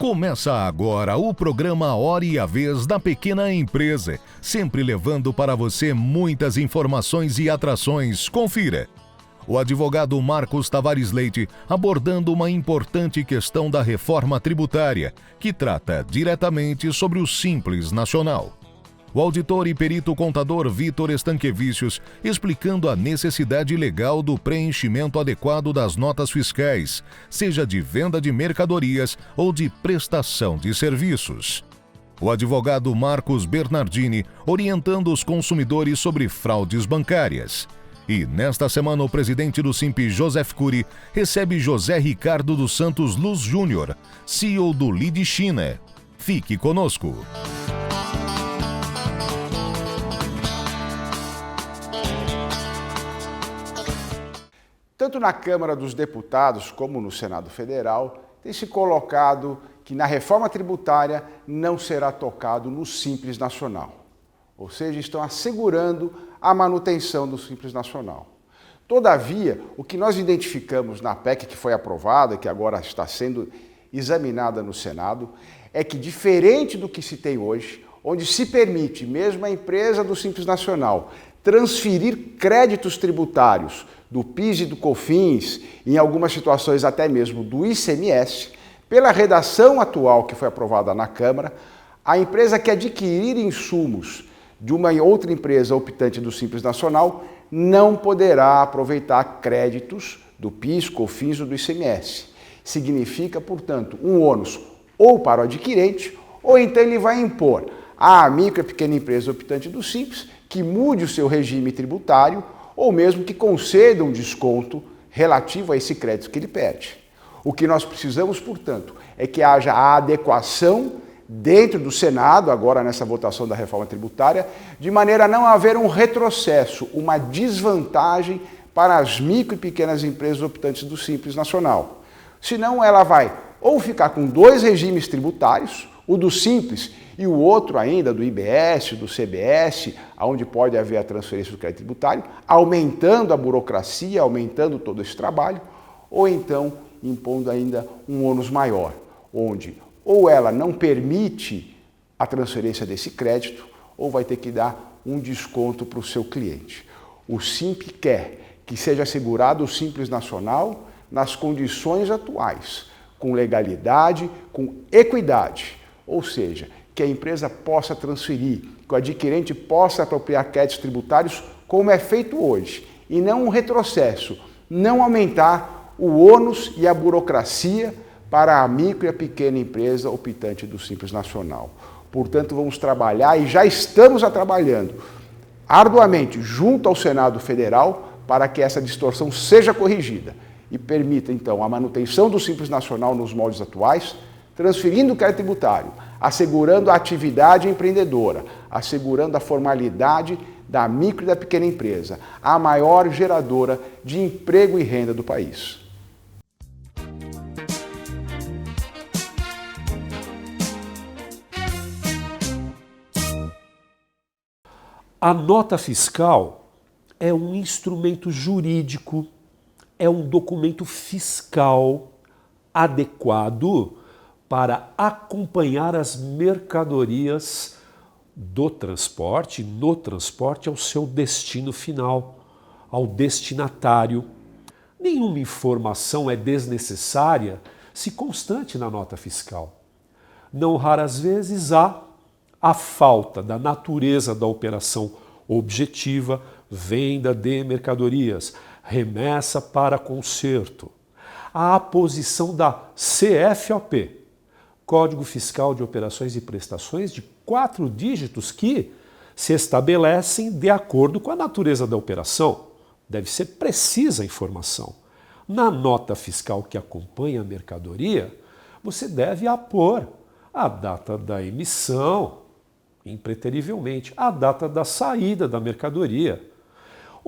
Começa agora o programa Hora e a Vez da Pequena Empresa, sempre levando para você muitas informações e atrações. Confira. O advogado Marcos Tavares Leite abordando uma importante questão da reforma tributária, que trata diretamente sobre o Simples Nacional. O auditor e perito contador Vitor Estanquevicius explicando a necessidade legal do preenchimento adequado das notas fiscais, seja de venda de mercadorias ou de prestação de serviços. O advogado Marcos Bernardini orientando os consumidores sobre fraudes bancárias. E nesta semana o presidente do Simples, Joseph Cury, recebe José Ricardo dos Santos Luz Júnior, CEO do Lide China. Fique conosco. Tanto na Câmara dos Deputados como no Senado Federal, tem se colocado que na reforma tributária não será tocado no Simples Nacional. Ou seja, estão assegurando a manutenção do Simples Nacional. Todavia, o que nós identificamos na PEC que foi aprovada, que agora está sendo examinada no Senado, é que diferente do que se tem hoje, onde se permite mesmo a empresa do Simples Nacional transferir créditos tributários do PIS e do COFINS, em algumas situações até mesmo do ICMS, pela redação atual que foi aprovada na Câmara, a empresa que adquirir insumos de uma outra empresa optante do Simples Nacional não poderá aproveitar créditos do PIS, COFINS ou do ICMS. Significa, portanto, um ônus ou para o adquirente, ou então ele vai impor à micro e pequena empresa optante do Simples que mude o seu regime tributário ou mesmo que conceda um desconto relativo a esse crédito que ele pede. O que nós precisamos, portanto, é que haja a adequação dentro do Senado, agora nessa votação da reforma tributária, de maneira a não haver um retrocesso, uma desvantagem para as micro e pequenas empresas optantes do Simples Nacional. Senão ela vai ou ficar com dois regimes tributários, o do Simples e o outro ainda do IBS, do CBS, onde pode haver a transferência do crédito tributário, aumentando a burocracia, aumentando todo esse trabalho, ou então impondo ainda um ônus maior, onde ou ela não permite a transferência desse crédito, ou vai ter que dar um desconto para o seu cliente. O Simples quer que seja assegurado o Simples Nacional nas condições atuais, com legalidade, com equidade, ou seja, que a empresa possa transferir, que o adquirente possa apropriar créditos tributários como é feito hoje, e não um retrocesso, não aumentar o ônus e a burocracia para a micro e a pequena empresa optante do Simples Nacional. Portanto, vamos trabalhar, e já estamos trabalhando arduamente junto ao Senado Federal para que essa distorção seja corrigida e permita, então, a manutenção do Simples Nacional nos moldes atuais, transferindo o crédito tributário, assegurando a atividade empreendedora, assegurando a formalidade da micro e da pequena empresa, a maior geradora de emprego e renda do país. A nota fiscal é um instrumento jurídico, é um documento fiscal adequado para acompanhar as mercadorias do transporte, no transporte ao seu destino final, ao destinatário. Nenhuma informação é desnecessária se constante na nota fiscal. Não raras vezes há a falta da natureza da operação objetiva, venda de mercadorias, remessa para conserto, a aposição da CFOP, Código Fiscal de Operações e Prestações, de 4 dígitos que se estabelecem de acordo com a natureza da operação. Deve ser precisa a informação. Na nota fiscal que acompanha a mercadoria, você deve apor a data da emissão, impreterivelmente, a data da saída da mercadoria,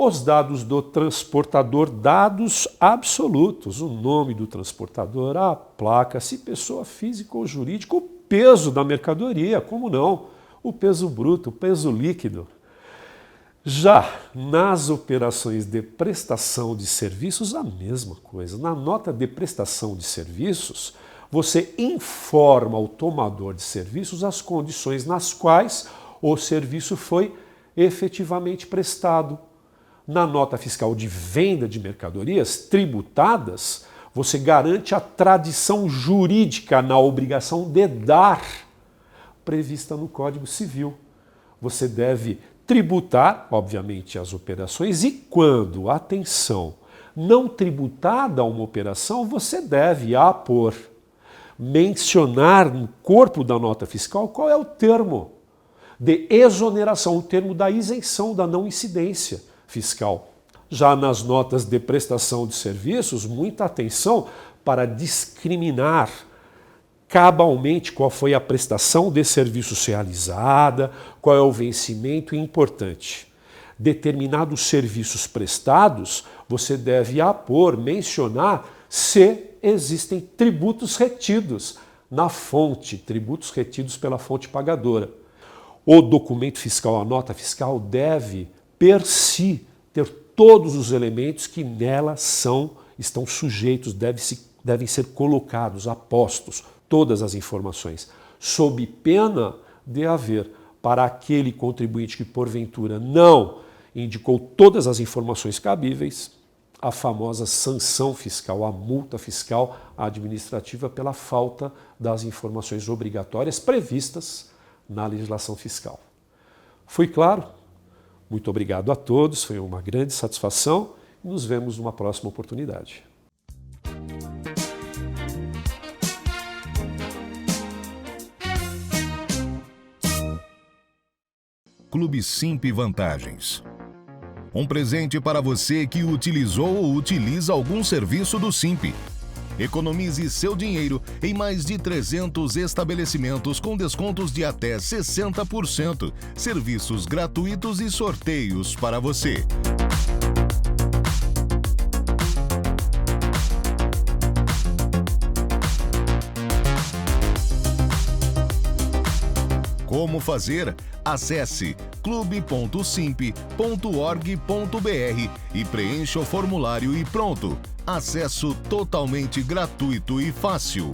os dados do transportador, dados absolutos, o nome do transportador, a placa, se pessoa física ou jurídica, o peso da mercadoria, como não, o peso bruto, o peso líquido. Já nas operações de prestação de serviços, a mesma coisa. Na nota de prestação de serviços, você informa ao tomador de serviços as condições nas quais o serviço foi efetivamente prestado. Na nota fiscal de venda de mercadorias tributadas, você garante a tradição jurídica na obrigação de dar, prevista no Código Civil. Você deve tributar, obviamente, as operações e quando, atenção, não tributada uma operação, você deve apor, mencionar no corpo da nota fiscal qual é o termo de exoneração, o termo da isenção, da não incidência fiscal. Já nas notas de prestação de serviços, muita atenção para discriminar cabalmente qual foi a prestação de serviços realizada, qual é o vencimento, e importante. Determinados serviços prestados, você deve apor, mencionar se existem tributos retidos na fonte, tributos retidos pela fonte pagadora. O documento fiscal, a nota fiscal, deve, per si, ter todos os elementos que nela estão sujeitos, devem ser colocados, apostos, todas as informações, sob pena de haver, para aquele contribuinte que porventura não indicou todas as informações cabíveis, a famosa sanção fiscal, a multa fiscal administrativa pela falta das informações obrigatórias previstas na legislação fiscal. Foi claro? Muito obrigado a todos, foi uma grande satisfação e nos vemos numa próxima oportunidade. Clube Simp Vantagens. Um presente para você que utilizou ou utiliza algum serviço do Simp. Economize seu dinheiro em mais de 300 estabelecimentos com descontos de até 60%, serviços gratuitos e sorteios para você. Como fazer? Acesse clube.simp.org.br e preencha o formulário e pronto. Acesso totalmente gratuito e fácil.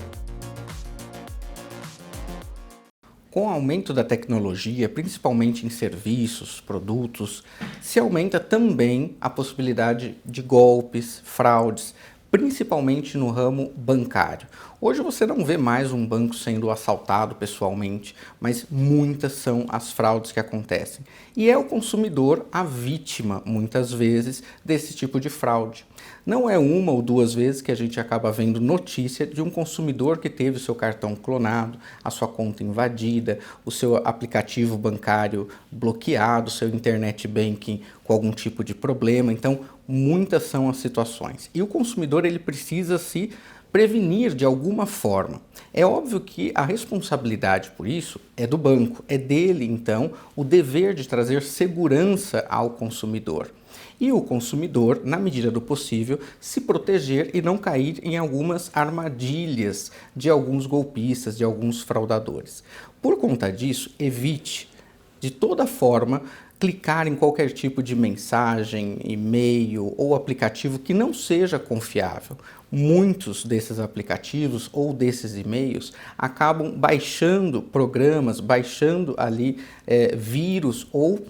Com o aumento da tecnologia, principalmente em serviços, produtos, se aumenta também a possibilidade de golpes, fraudes, principalmente no ramo bancário. Hoje você não vê mais um banco sendo assaltado pessoalmente, mas muitas são as fraudes que acontecem. E é o consumidor a vítima, muitas vezes, desse tipo de fraude. Não é uma ou duas vezes que a gente acaba vendo notícia de um consumidor que teve o seu cartão clonado, a sua conta invadida, o seu aplicativo bancário bloqueado, o seu internet banking com algum tipo de problema. Então, muitas são as situações. E o consumidor ele precisa se prevenir de alguma forma. É óbvio que a responsabilidade por isso é do banco, é dele, então, o dever de trazer segurança ao consumidor. E o consumidor, na medida do possível, se proteger e não cair em algumas armadilhas de alguns golpistas, de alguns fraudadores. Por conta disso, evite, de toda forma, clicar em qualquer tipo de mensagem, e-mail ou aplicativo que não seja confiável. Muitos desses aplicativos ou desses e-mails acabam baixando programas, baixando ali vírus ou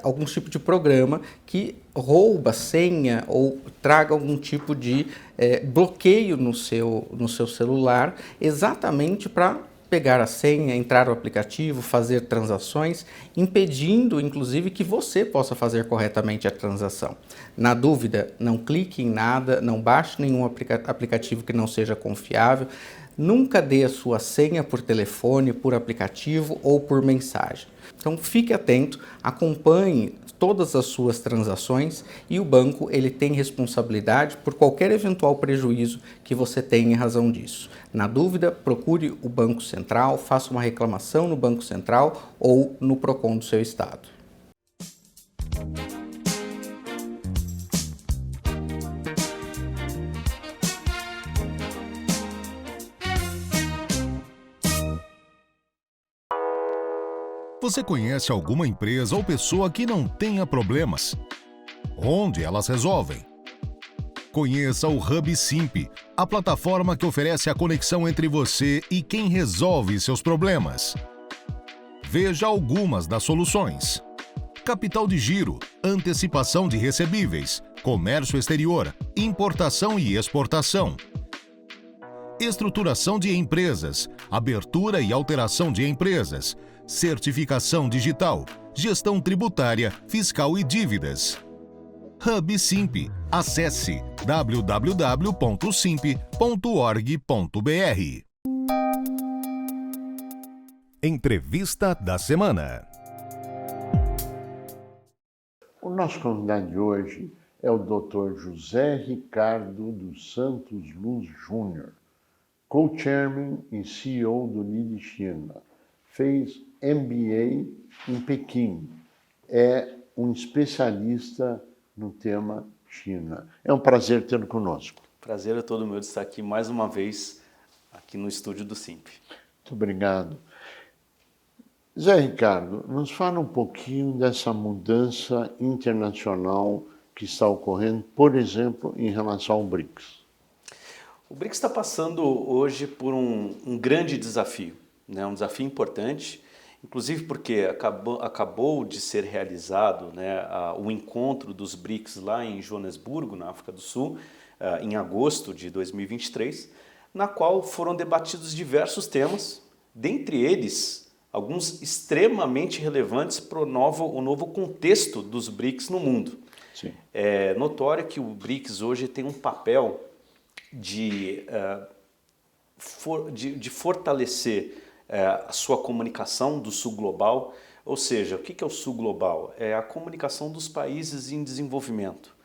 algum tipo de programa que rouba senha ou traga algum tipo de bloqueio no seu celular, exatamente para pegar a senha, entrar no aplicativo, fazer transações, impedindo, inclusive, que você possa fazer corretamente a transação. Na dúvida, não clique em nada, não baixe nenhum aplicativo que não seja confiável, nunca dê a sua senha por telefone, por aplicativo ou por mensagem. Então, fique atento, acompanhe todas as suas transações e o banco ele tem responsabilidade por qualquer eventual prejuízo que você tenha em razão disso. Na dúvida, procure o Banco Central, faça uma reclamação no Banco Central ou no Procon do seu estado. Você conhece alguma empresa ou pessoa que não tenha problemas? Onde elas resolvem? Conheça o Hub Simp, a plataforma que oferece a conexão entre você e quem resolve seus problemas. Veja algumas das soluções: capital de giro, antecipação de recebíveis, comércio exterior, importação e exportação, estruturação de empresas, abertura e alteração de empresas, certificação digital, gestão tributária, fiscal e dívidas. Hub Simp. Acesse www.simp.org.br. Entrevista da semana. O nosso convidado de hoje é o Dr. José Ricardo dos Santos Luz Júnior, co-chairman e CEO do NIDI China. Fez MBA em Pequim. É um especialista no tema China. É um prazer tê-lo conosco. Prazer é todo meu de estar aqui mais uma vez aqui no estúdio do Simp. Muito obrigado. Zé Ricardo, nos fala um pouquinho dessa mudança internacional que está ocorrendo, por exemplo, em relação ao BRICS. O BRICS está passando hoje por um grande desafio, né? Um desafio importante, inclusive porque acabou de ser realizado, né, o encontro dos BRICS lá em Joanesburgo, na África do Sul, em agosto de 2023, na qual foram debatidos diversos temas, dentre eles alguns extremamente relevantes para o novo contexto dos BRICS no mundo. Sim. É notório que o BRICS hoje tem um papel de fortalecer a sua comunicação do Sul Global. Ou seja, o que é o Sul Global? É a comunicação dos países em desenvolvimento.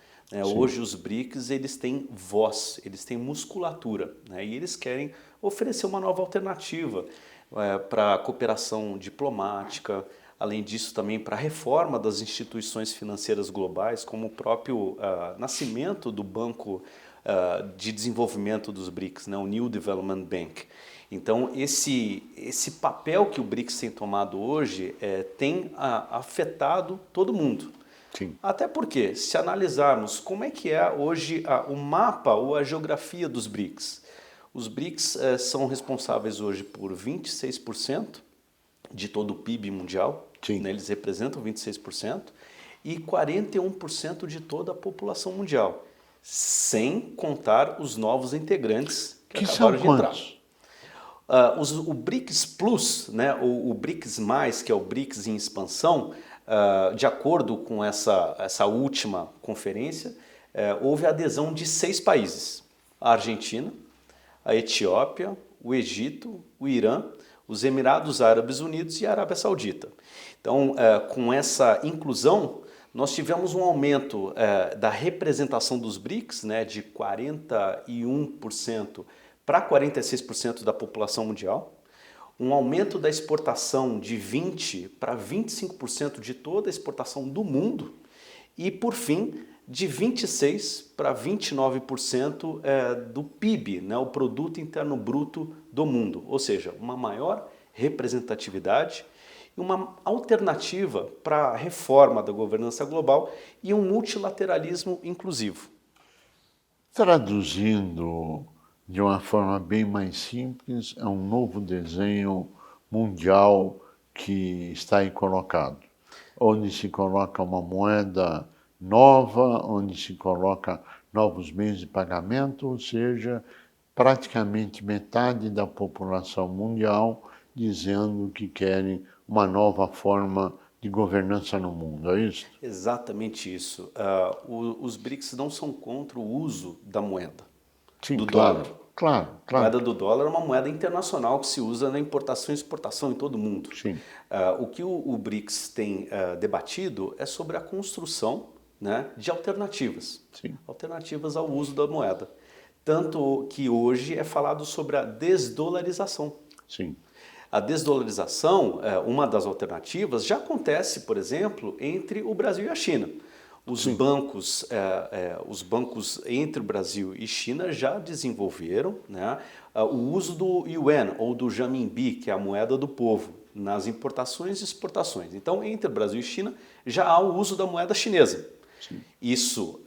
Hoje os BRICS eles têm voz, eles têm musculatura, né? E eles querem oferecer uma nova alternativa para a cooperação diplomática, além disso também para a reforma das instituições financeiras globais, como o próprio nascimento do Banco de Desenvolvimento dos BRICS, né? O New Development Bank. Então esse papel que o BRICS tem tomado hoje tem afetado todo mundo. Sim. Até porque, se analisarmos como é que é hoje o mapa ou a geografia dos BRICS, os BRICS são responsáveis hoje por 26% de todo o PIB mundial, né? Eles representam 26%, e 41% de toda a população mundial, sem contar os novos integrantes que acabaram de entrar. O BRICS Plus, né, o BRICS+, que é o BRICS em expansão, de acordo com essa última conferência, houve adesão de 6 países: a Argentina, a Etiópia, o Egito, o Irã, os Emirados Árabes Unidos e a Arábia Saudita. Então, com essa inclusão, nós tivemos um aumento da representação dos BRICS, né, de 41% para 46% da população mundial, um aumento da exportação de 20% para 25% de toda a exportação do mundo e, por fim, de 26% para 29% do PIB, né, o Produto Interno Bruto do mundo, ou seja, uma maior representatividade e uma alternativa para a reforma da governança global e um multilateralismo inclusivo. Traduzindo de uma forma bem mais simples, é um novo desenho mundial que está aí colocado, onde se coloca uma moeda nova, onde se coloca novos meios de pagamento, ou seja, praticamente metade da população mundial dizendo que querem uma nova forma de governança no mundo, é isso? Exatamente isso. Os BRICS não são contra o uso da moeda, do claro, dólar. Claro. A moeda do dólar é uma moeda internacional que se usa na importação e exportação em todo o mundo. Sim. O que o BRICS tem debatido é sobre a construção, né, de alternativas. Sim. Alternativas ao uso da moeda. Tanto que hoje é falado sobre a desdolarização. Sim. A desdolarização, uma das alternativas, já acontece, por exemplo, entre o Brasil e a China. Os bancos entre o Brasil e China já desenvolveram, né, o uso do yuan ou do renminbi, que é a moeda do povo, nas importações e exportações. Então, entre Brasil e China já há o uso da moeda chinesa. Sim. Isso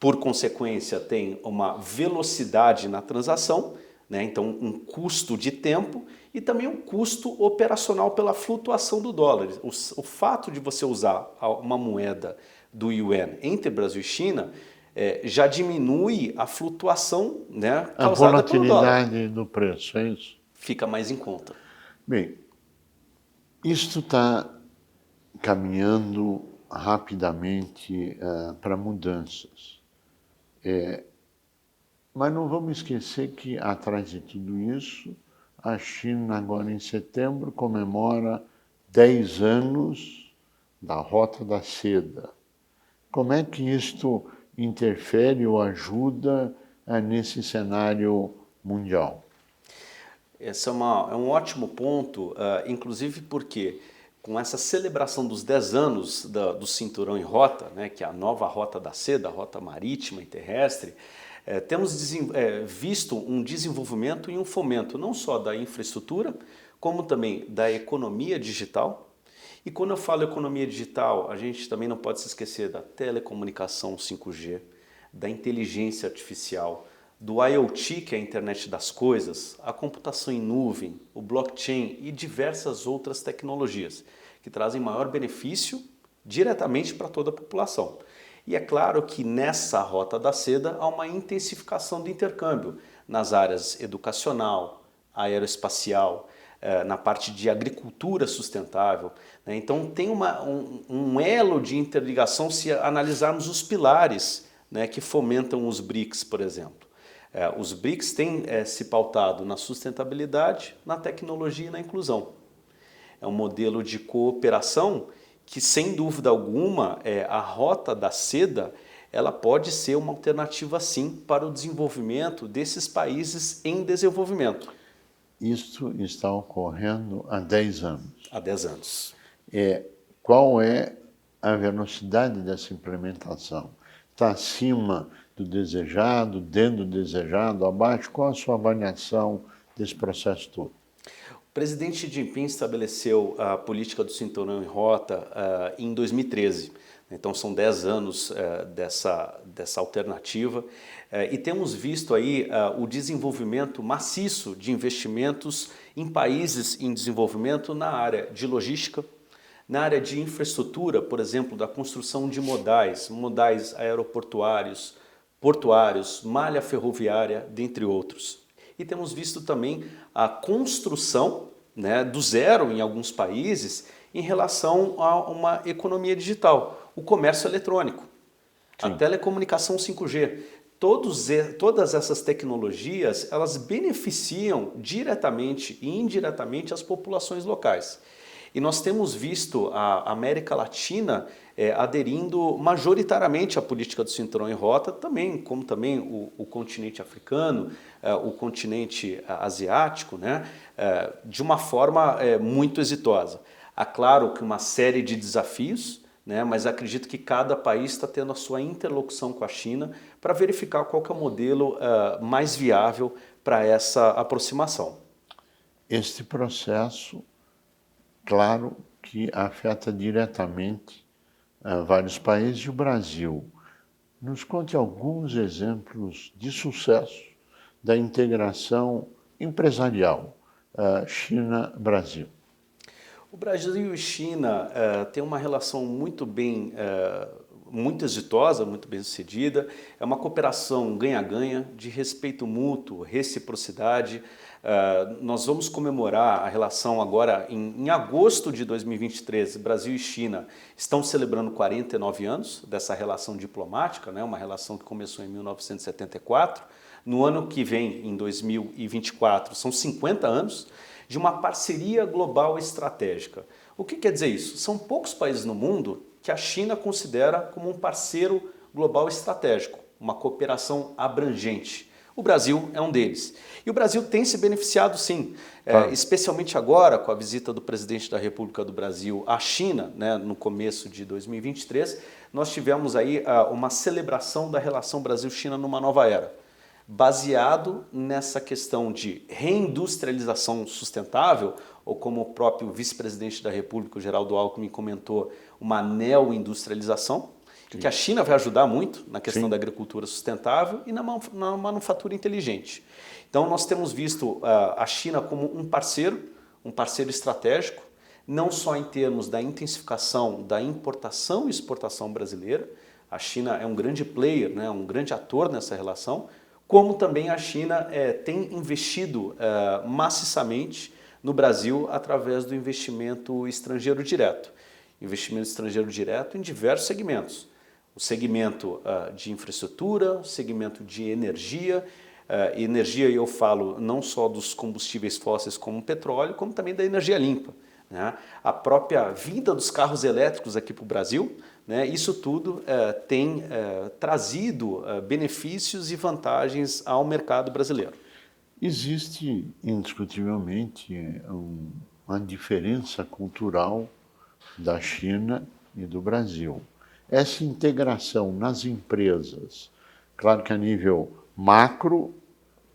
por consequência, tem uma velocidade na transação, né? Então um custo de tempo e também um custo operacional pela flutuação do dólar. O fato de você usar uma moeda do yuan entre Brasil e China já diminui a flutuação, né, causada pelo dólar. A volatilidade do preço, é isso? Fica mais em conta. Bem, isto está caminhando rapidamente para mudanças. Mas não vamos esquecer que, atrás de tudo isso, a China, agora em setembro, comemora 10 anos da Rota da Seda. Como é que isto interfere ou ajuda nesse cenário mundial? Esse é um ótimo ponto, inclusive porque com essa celebração dos 10 anos do Cinturão em Rota, né, que é a nova Rota da Seda, a rota marítima e terrestre, temos visto um desenvolvimento e um fomento não só da infraestrutura, como também da economia digital. E quando eu falo economia digital, a gente também não pode se esquecer da telecomunicação 5G, da inteligência artificial, do IoT, que é a internet das coisas, a computação em nuvem, o blockchain e diversas outras tecnologias que trazem maior benefício diretamente para toda a população. E é claro que nessa Rota da Seda há uma intensificação do intercâmbio nas áreas educacional, aeroespacial, na parte de agricultura sustentável, né? Então tem um elo de interligação se analisarmos os pilares, né, que fomentam os BRICS, por exemplo. Os BRICS têm se pautado na sustentabilidade, na tecnologia e na inclusão. É um modelo de cooperação que, sem dúvida alguma, a Rota da Seda ela pode ser uma alternativa, sim, para o desenvolvimento desses países em desenvolvimento. Isso está ocorrendo há 10 anos. Há 10 anos. Qual é a velocidade dessa implementação? Está acima do desejado, dentro do desejado, abaixo? Qual a sua avaliação desse processo todo? O presidente Xi Jinping estabeleceu a política do Cinturão em Rota em 2013. Então são 10 anos dessa alternativa e temos visto aí o desenvolvimento maciço de investimentos em países em desenvolvimento na área de logística, na área de infraestrutura, por exemplo, da construção de modais aeroportuários, portuários, malha ferroviária, dentre outros. E temos visto também a construção, né, do zero em alguns países em relação a uma economia digital, o comércio eletrônico, sim, a telecomunicação 5G. Todas essas tecnologias, elas beneficiam diretamente e indiretamente as populações locais. E nós temos visto a América Latina aderindo majoritariamente à política do Cinturão em Rota, como também o continente africano, o continente asiático, né, de uma forma muito exitosa. Há claro que uma série de desafios, né, mas acredito que cada país está tendo a sua interlocução com a China para verificar qual que é o modelo mais viável para essa aproximação. Este processo, claro que afeta diretamente vários países e o Brasil. Nos conte alguns exemplos de sucesso da integração empresarial China-Brasil. O Brasil e China têm uma relação muito exitosa, muito bem sucedida. É uma cooperação ganha-ganha, de respeito mútuo, reciprocidade. Nós vamos comemorar a relação agora em agosto de 2023. Brasil e China estão celebrando 49 anos dessa relação diplomática, né? Uma relação que começou em 1974. No ano que vem, em 2024, são 50 anos de uma parceria global estratégica. O que quer dizer isso? São poucos países no mundo que a China considera como um parceiro global estratégico, uma cooperação abrangente. O Brasil é um deles. E o Brasil tem se beneficiado, sim, especialmente agora com a visita do presidente da República do Brasil à China, né, no começo de 2023, nós tivemos aí uma celebração da relação Brasil-China numa nova era, baseado nessa questão de reindustrialização sustentável, ou como o próprio vice-presidente da República, o Geraldo Alckmin, comentou, uma neoindustrialização, que a China vai ajudar muito na questão Sim. da agricultura sustentável e na manufatura inteligente. Então nós temos visto a China como um parceiro estratégico, não só em termos da intensificação da importação e exportação brasileira. A China é um grande player, né, um grande ator nessa relação, como também a China tem investido maciçamente no Brasil através do investimento estrangeiro direto. Investimento estrangeiro direto em diversos segmentos. O segmento de infraestrutura, o segmento de energia. Energia, eu falo não só dos combustíveis fósseis como o petróleo, como também da energia limpa, né? A própria vinda dos carros elétricos aqui para o Brasil, né? Isso tudo tem trazido benefícios e vantagens ao mercado brasileiro. Existe, indiscutivelmente, uma diferença cultural da China e do Brasil. Essa integração nas empresas, claro que a nível macro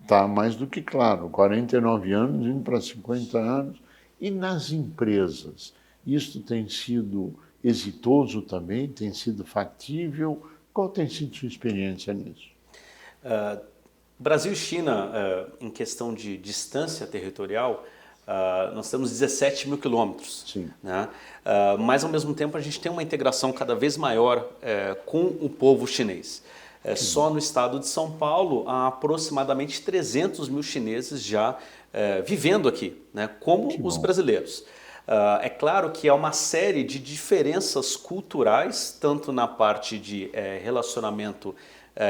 está mais do que claro, 49 anos indo para 50 anos, e nas empresas, isto tem sido exitoso também, tem sido factível? Qual tem sido sua experiência nisso? Brasil e China, em questão de distância territorial, nós temos 17 mil quilômetros. Sim. Né? Mas, ao mesmo tempo, a gente tem uma integração cada vez maior com o povo chinês. Só no estado de São Paulo, há aproximadamente 300 mil chineses já vivendo aqui, né? Como os brasileiros. É claro que há uma série de diferenças culturais, tanto na parte de relacionamento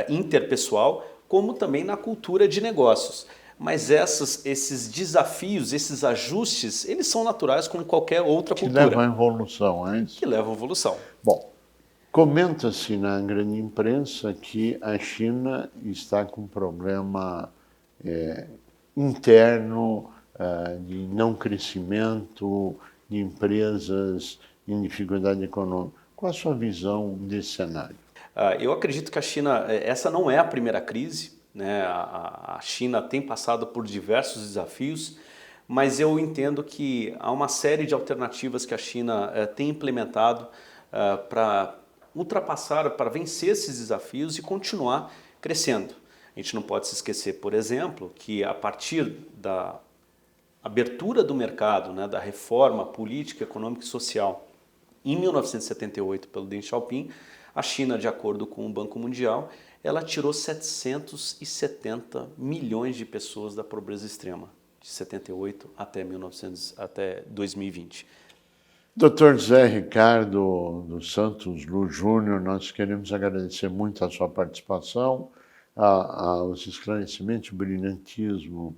interpessoal, como também na cultura de negócios. Mas esses desafios, esses ajustes, eles são naturais como qualquer outra cultura. Que levam à evolução, é isso? Que levam à evolução. Bom, comenta-se na grande imprensa que a China está com um problema interno de não crescimento, de empresas em dificuldade econômica. Qual a sua visão desse cenário? Eu acredito que a China, essa não é a primeira crise, né? A China tem passado por diversos desafios, mas eu entendo que há uma série de alternativas que a China tem implementado para ultrapassar, para vencer esses desafios e continuar crescendo. A gente não pode se esquecer, por exemplo, que a partir da abertura do mercado, né, da reforma política, econômica e social em 1978 pelo Deng Xiaoping, a China, de acordo com o Banco Mundial, ela tirou 770 milhões de pessoas da pobreza extrema, de 78 até 2020. Dr. Zé Ricardo dos Santos Lu Júnior, nós queremos agradecer muito a sua participação, aos esclarecimentos, o brilhantismo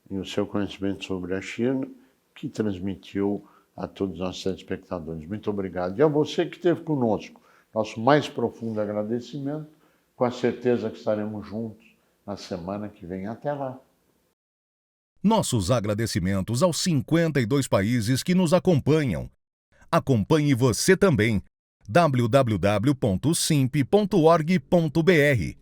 e o seu conhecimento sobre a China, que transmitiu a todos os nossos telespectadores. Muito obrigado. E a você que esteve conosco, nosso mais profundo agradecimento, com a certeza que estaremos juntos na semana que vem. Até lá. Nossos agradecimentos aos 52 países que nos acompanham. Acompanhe você também. www.simp.org.br